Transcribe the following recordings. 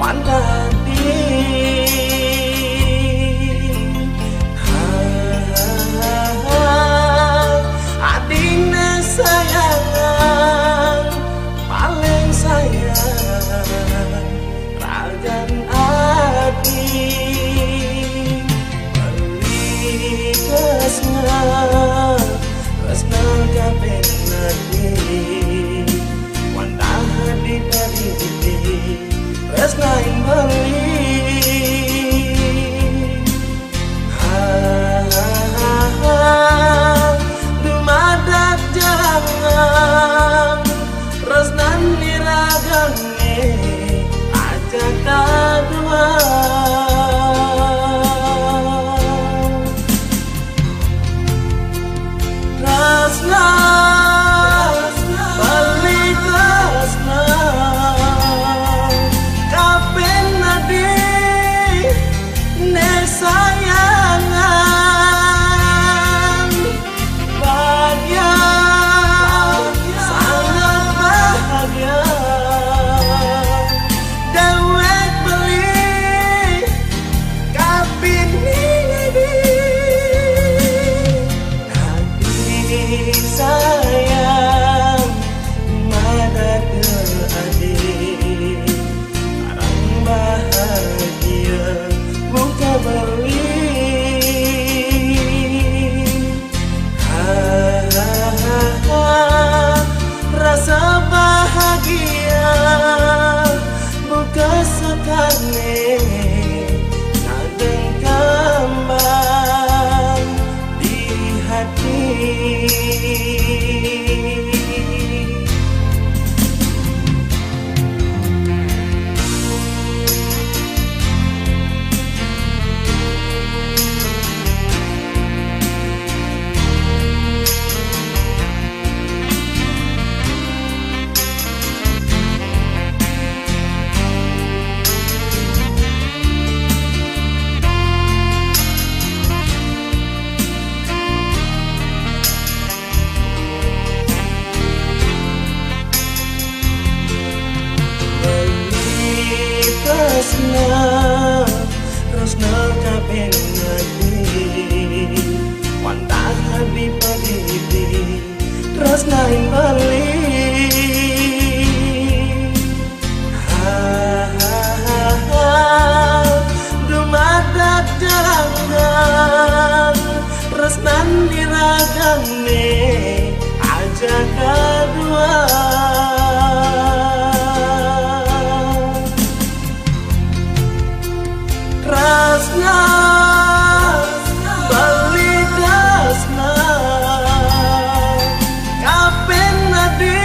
wandati adine sayang paling sayang ragan ati beli tresna kabeh nadi wandah di padi tresna ing beli dumadak jangan tresnan diragane aja kadua tresna bali tresna kabeh nadi ne sayangan bahagia sangat bahagia dewek beli kabeh nadi sayang madat adik orang bahagia buka beli rasa bahagia buka sekali kadang kembang di hati. Tresna kabeh nadi wandah di padi tresna ing bali dumadak jaranggan tresnan diragane aja kadua tresna bali tresna kabeh nadi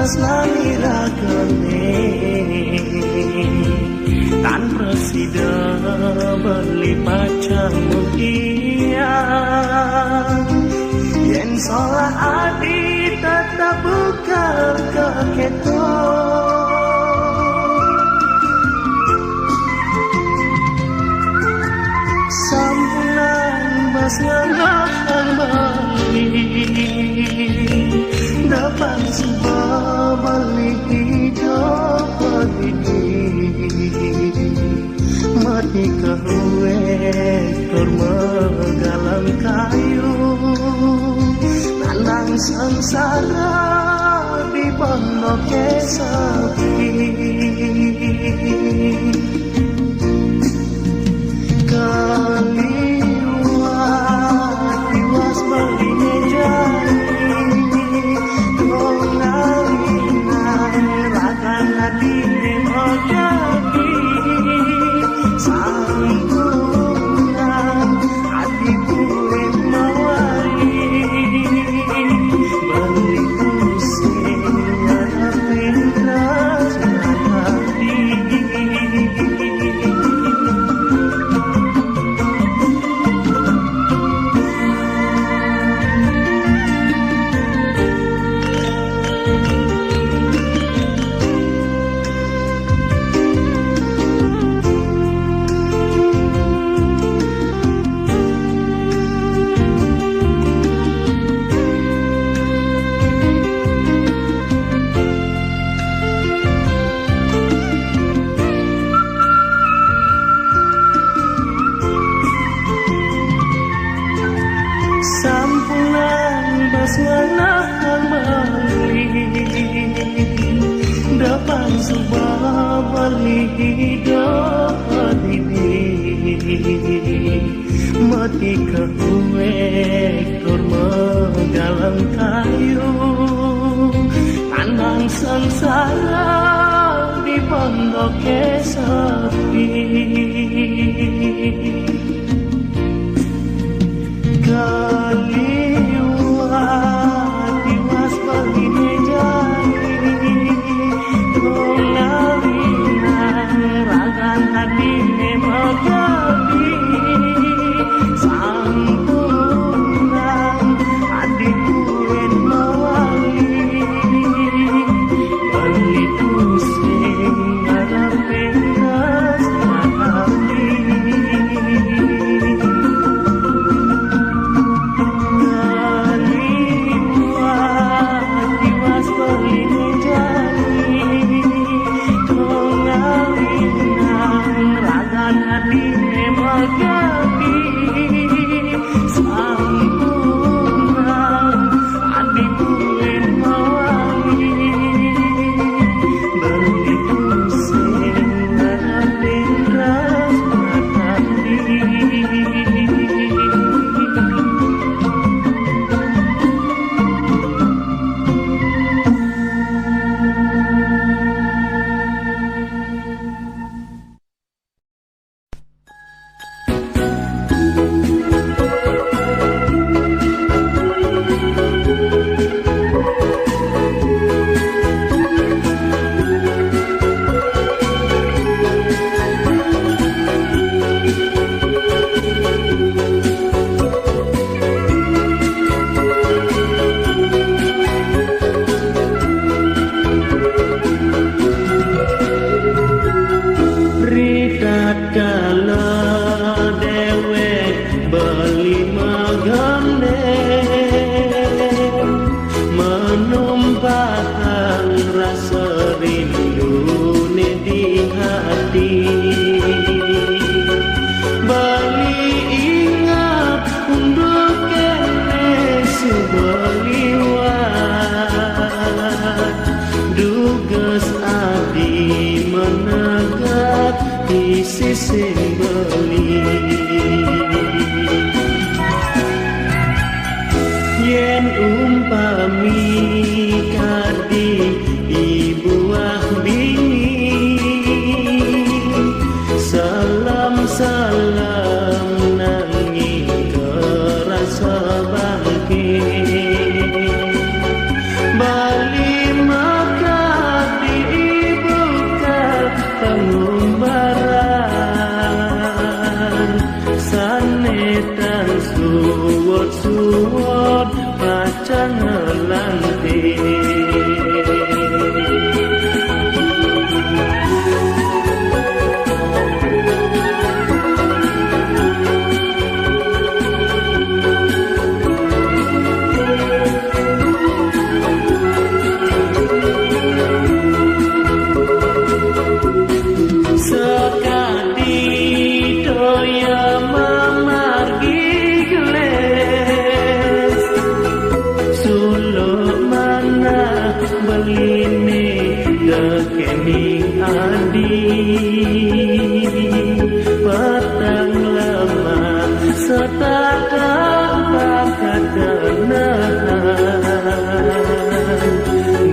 tresnani ragane tan presida beli pacar mukian yen salah adi tetap buka keketo sampunan bas ngangahan bali dapat sebuah balik hidup ini mati kahuwe megalam kayu nanang sengsara di pondok sepi kaliwat tiwas beline jari ngalinan rakan hadine mojaki sampunan hatiku mawari beli pusing ngadepin rasa hati sampunan bas nganahang bali depan sebuah bali hidup ini mati kehuwe ekor megalang kayu tanang sengsara di pondok sepi kaliwat tiwas beline jari ngalinan ragan hadine mojaki sampunan adikku en mawali beli pusing ngadepin rasa hati yen umpami kadi ibuah bini salam nanging kerasa bangkit bali maka acan ngelanti. Petang lemah setakat bakat kenahan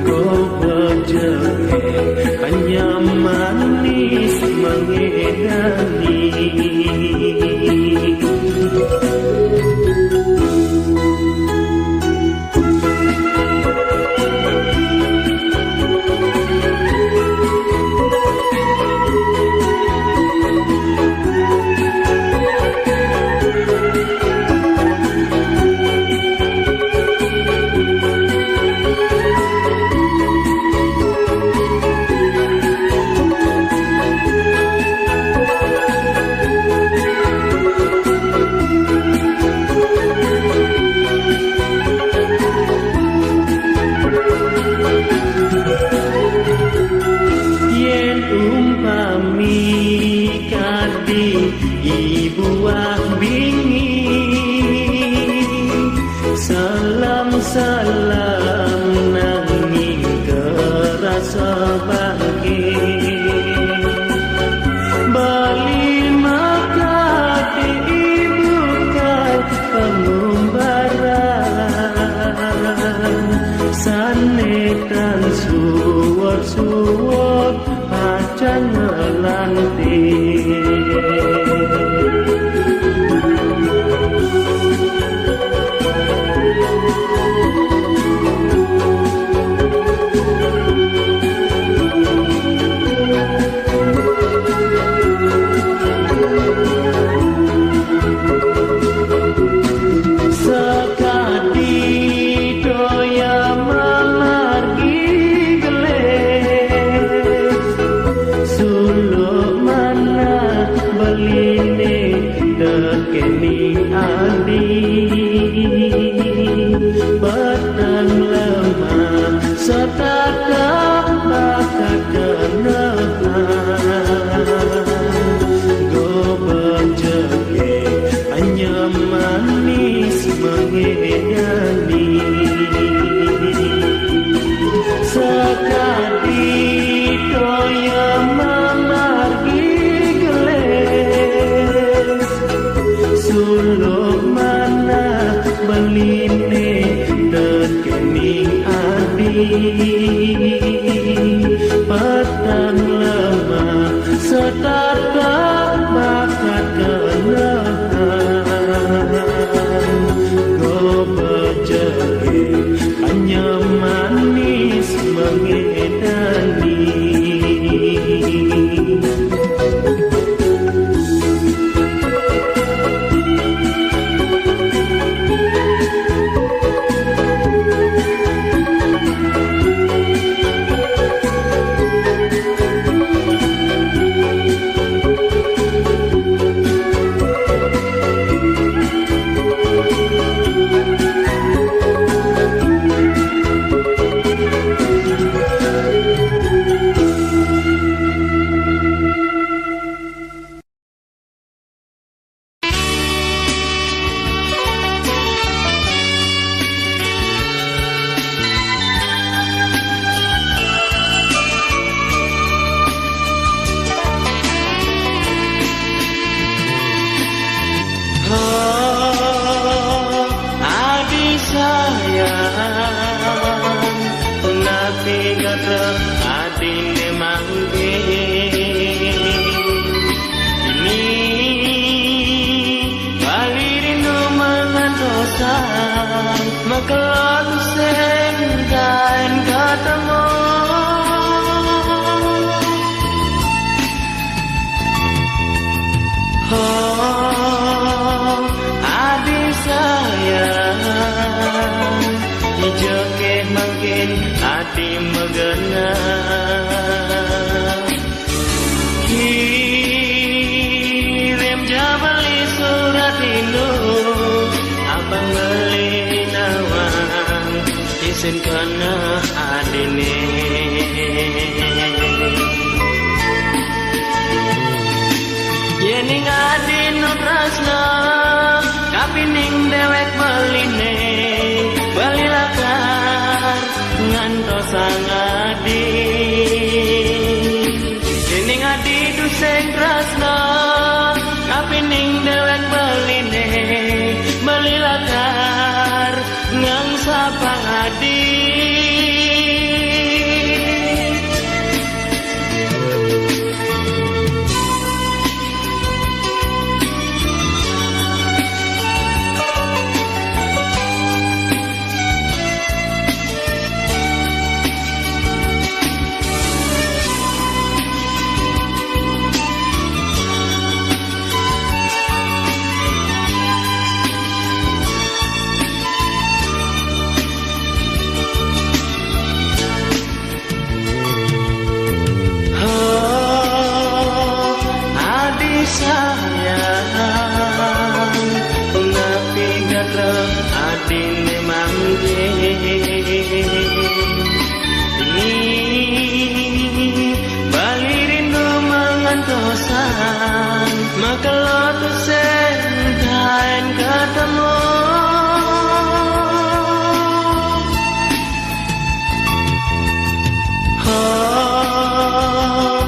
go berjege hanya manis mengedani. Salam nanging kerasa bangkit Bali maka dibuka pengumbaran sanetan suwot-suwot acan ngelanti. Petang lemah setakat bakat kenahan go berjege hanya manis mengedani. Sekali toya memargi geles suluk mana beline tekeni adi. Petang lemah setakat bakat kenahan go berjege hanya manis mengedani. Jeke makin hati megena kirim jabali surat rindu abang beli nawang isin kena adine yening adinu tresna kapining dewek beline bali lakar ngantos sang adi yening adi duseng tresna kapining dewek beline bali lakar ngang sapang adi adine mangge ini bali rindu mengantosan maka lo tuh sentaen ketemu oh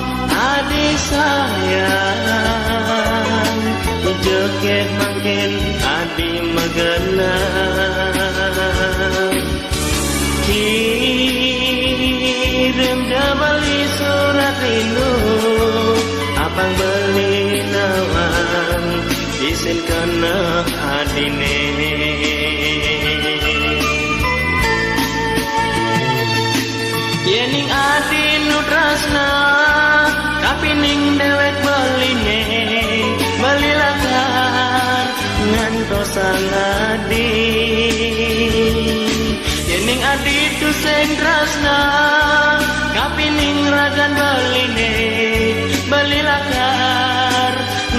adik sayang joget makin adi megena kirim jabali surat rindu abang beli nawang isin kena adine yening adinu tresna kapining dewek beline bali lakar ngantos sang adi yening adi tu sing tresna kapining ragan beline bali lakar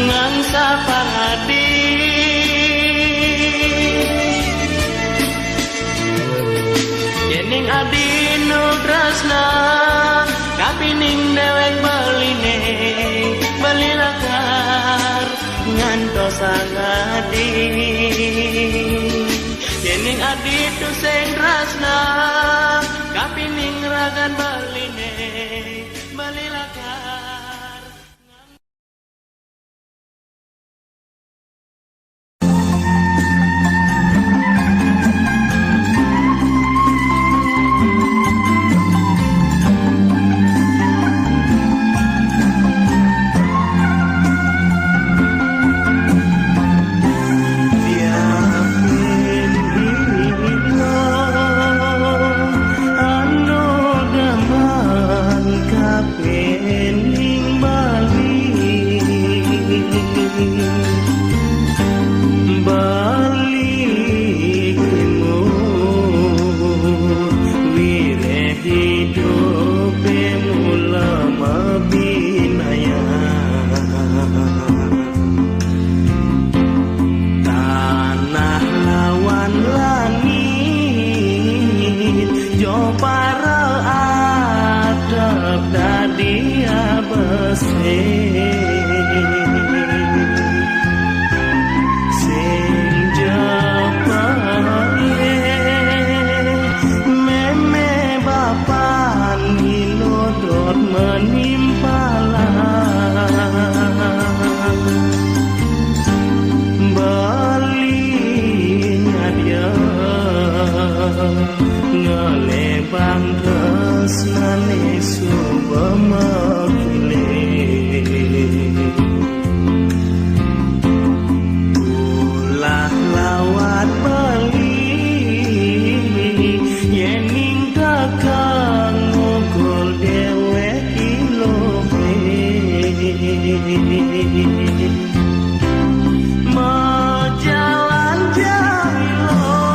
ngang sapang adi yening adi nu tresna kapining dewek beline bali lakar ngantos sang adi yening adi tu sing tresna kapining ragan beline bali lakar ngelebang tresnane subemekile ulah lawat bali yening kakang ngokol dewe ilope mau jalan jauh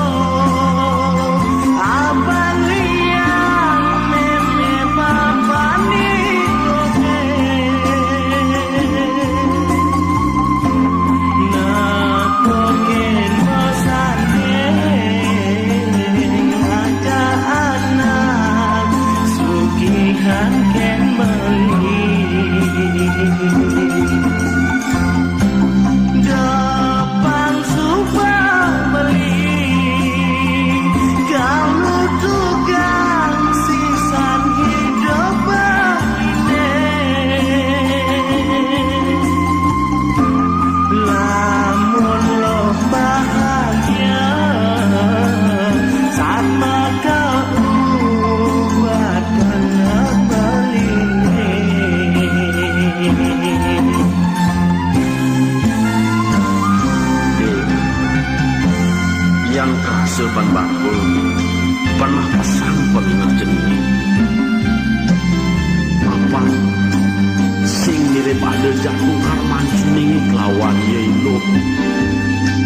jatuh karman cening kelawan ye lo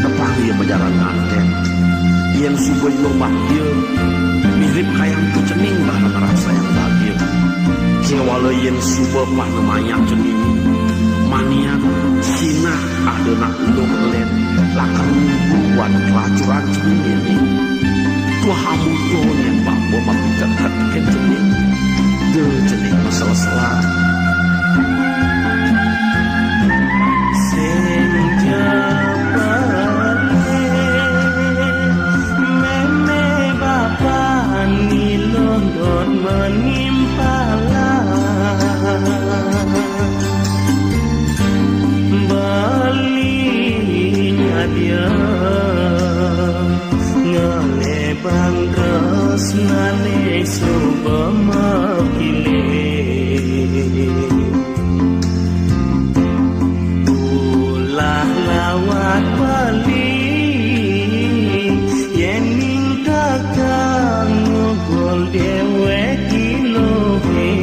tepang ye berjalan nganten yang subay lobah ye mirip kayang tu cening bahkan rasa yang bahagia kewala yang subay pah nemayak cening manian sinah ada nak lo kelet lakar buat kelacuran cening ini tua hamu tuh yang bawa mapi dekat ke cening de cening masalah-salah senja meme bapa ni london menimpala balinya dia ngelebang tresnane subama kile ulah lawat bali yen minta kamu gol dewe kilobe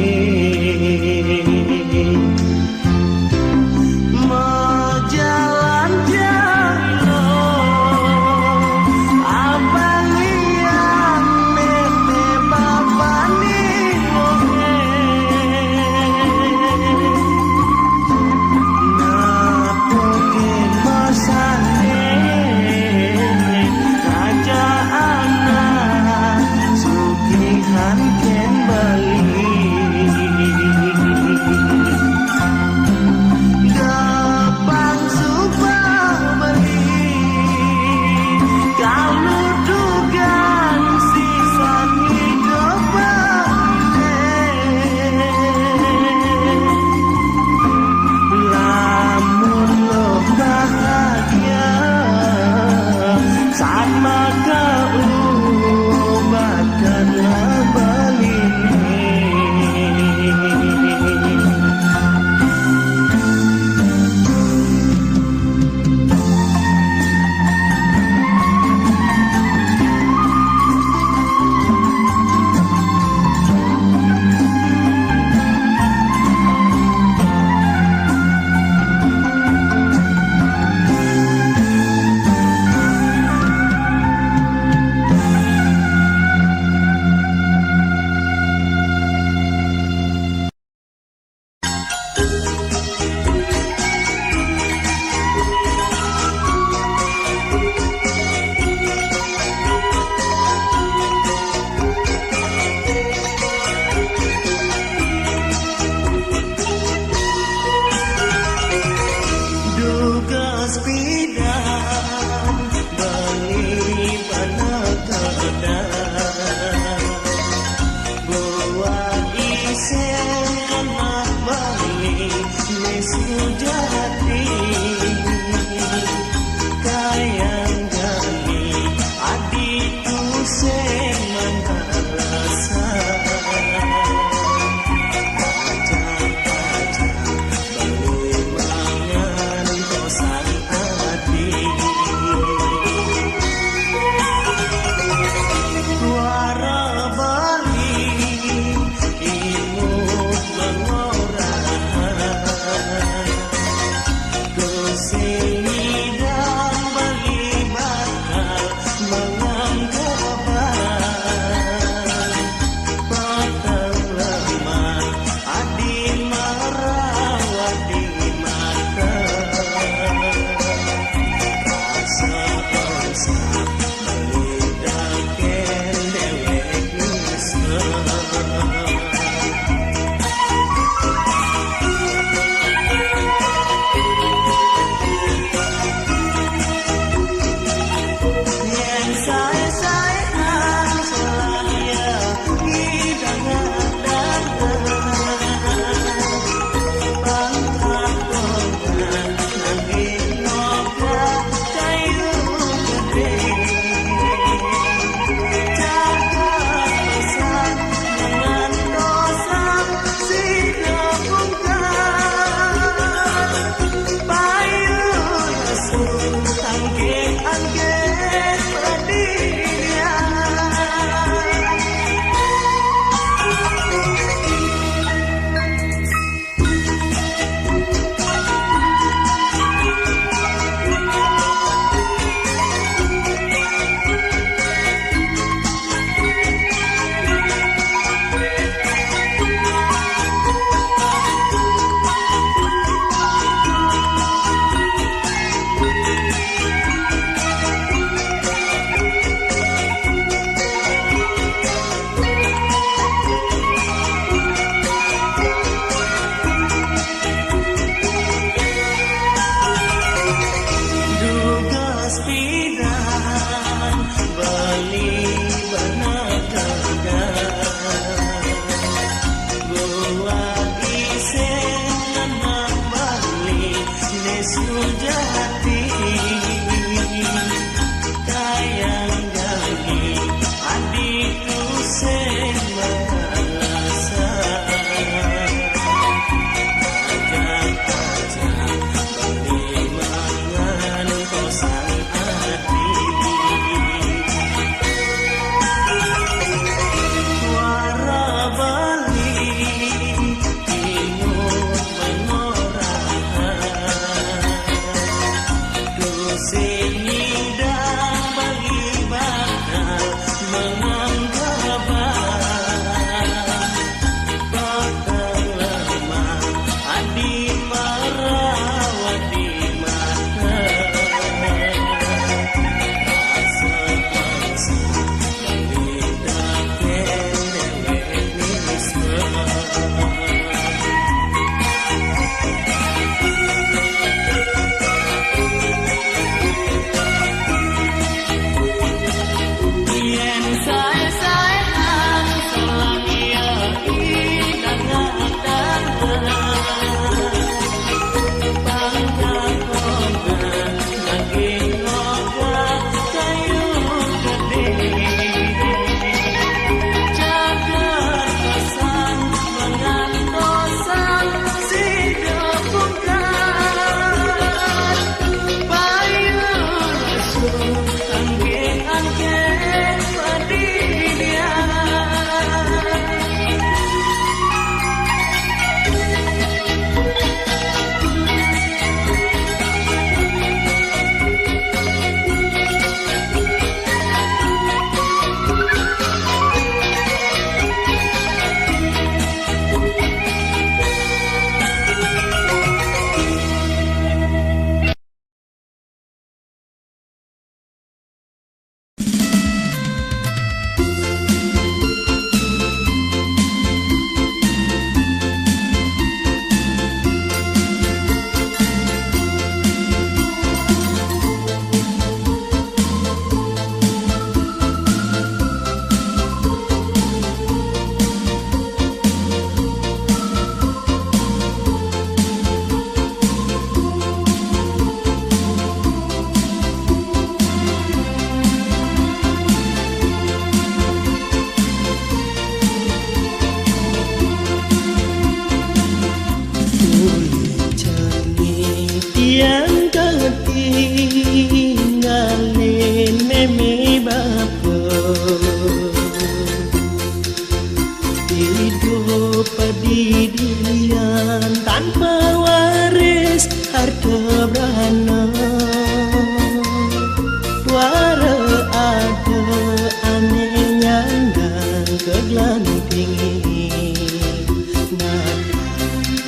keglantingi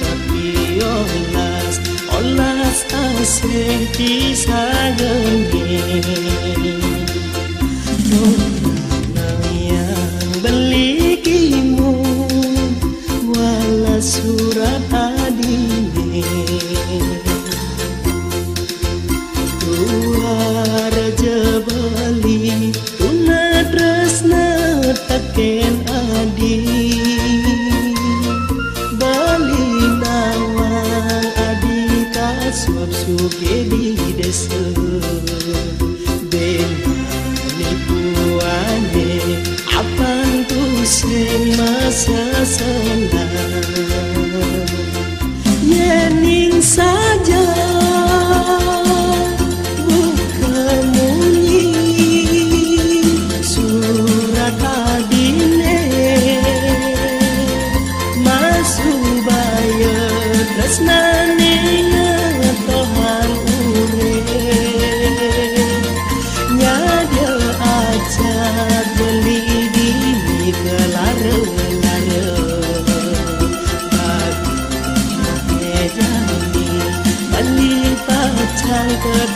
tapi olas asih disagengi yang beli kimu wala surat adine Raja Bali tuna tresna taken adi Bali nawang adi kasuap suke di desa benani puane apan tu sing masa senang yening saja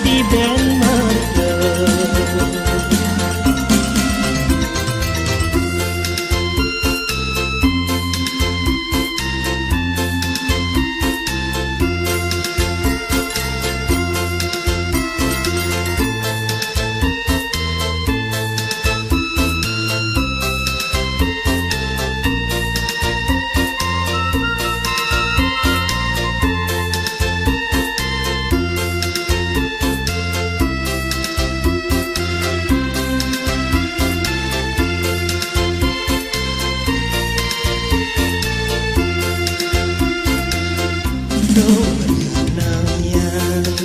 di ben merta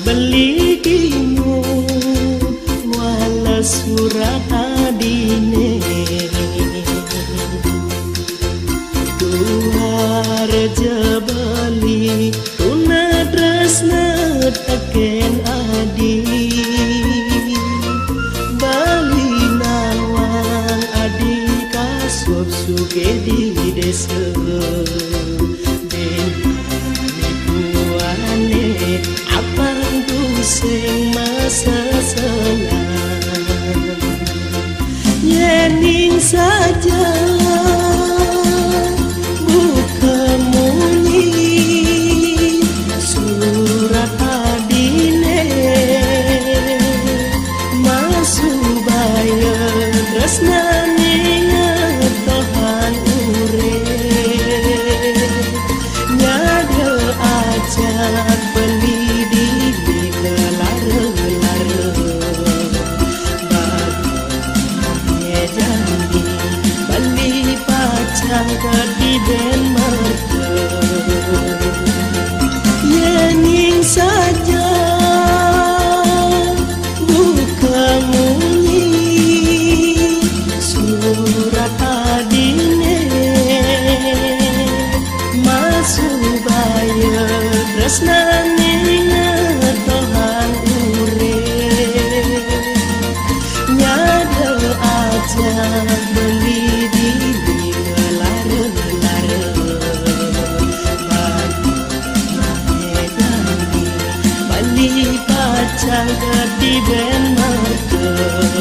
beli kimu wala surat adine Raja Bali tuna tresna taken adi Bali nawang adi kasuap suke di desa sing masa senang yening saja bukan munyi surat adine masuk bayar tresnane ngetohan urip nyada ajak beli di ben merta yening saja buka munyi surat adine masuk bayar tresnane ngetohan urip nyada ajak beli jaga di ben merta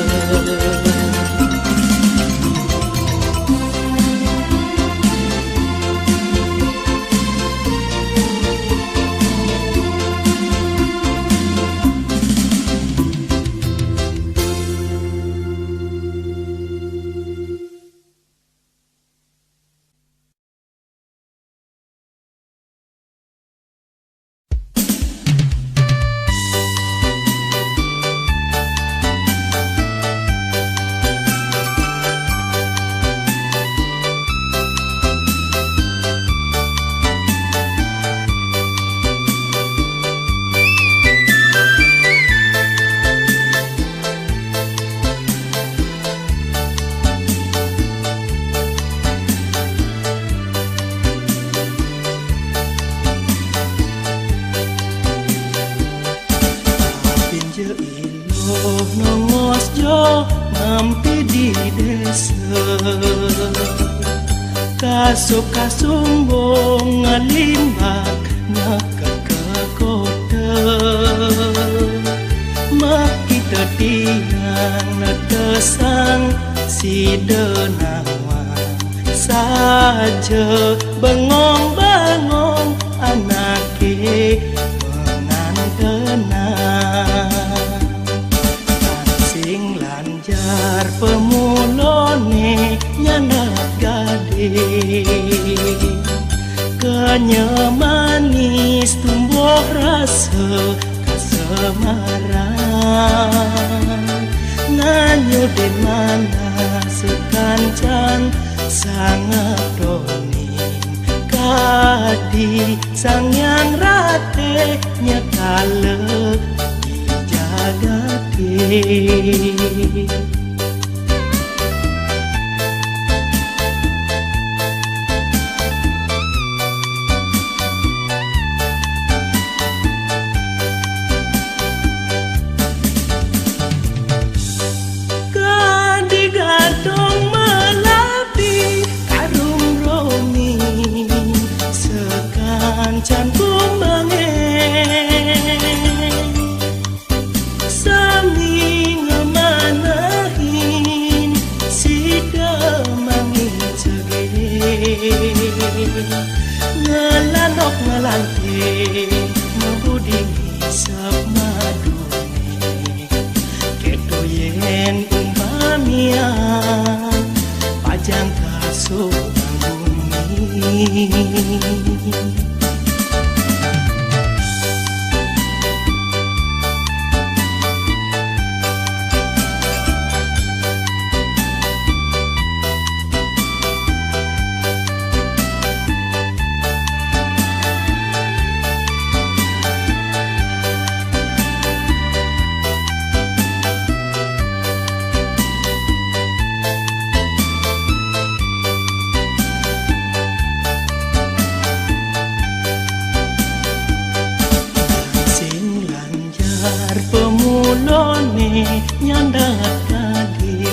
nongos jo nampi di desa Kasumbong ngalimbak nyakat ke kota makita tiang netesang si denawang saja bengong-bengong anake mengantenang sing lanjar pemulone nyandak gade kanya manis tumbuh rasa kasemaran nganyo di mana sekancan sangat donin kadi sang yang rate nyakale dijagate. Can kumbange sami ngemanahin sida mangi cege ngelanok ngelante mebudi sep madune keto yen umpamia pajang kasur bumi. Pemulone nyandak kadi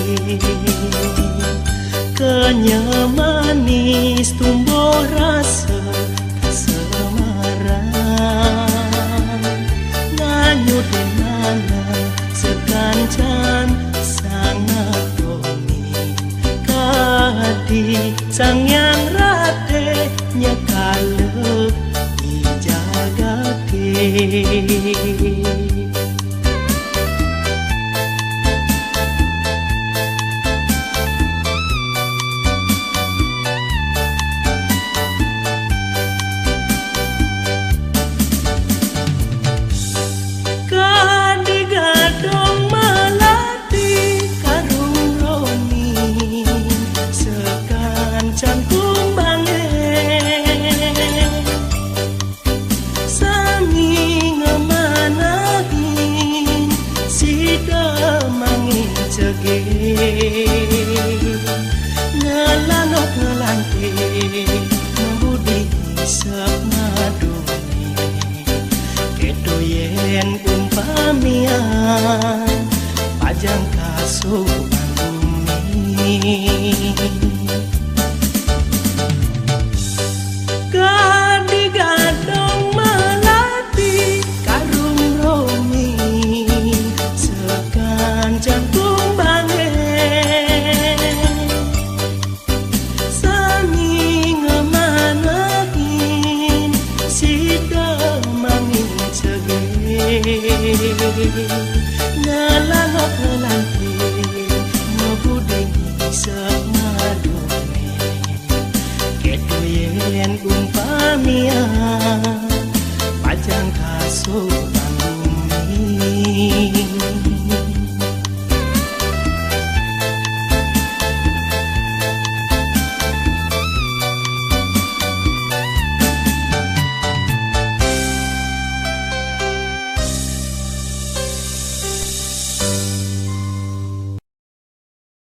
kenya manis tumbuh rasa kasemaran nganyu denana sekancan sangat donin kadi sang yang rate nyakale dijagate. Ngelanok ngelante ngebudi sep madune kedo yen umpamia pajang kasur bumi. Kadigadong melati karung romi sekancan kumbange sami ngemanahin sida mangin cege ngelanok ngelante ngebudi sep madune kedo yen umpamia pajang kasur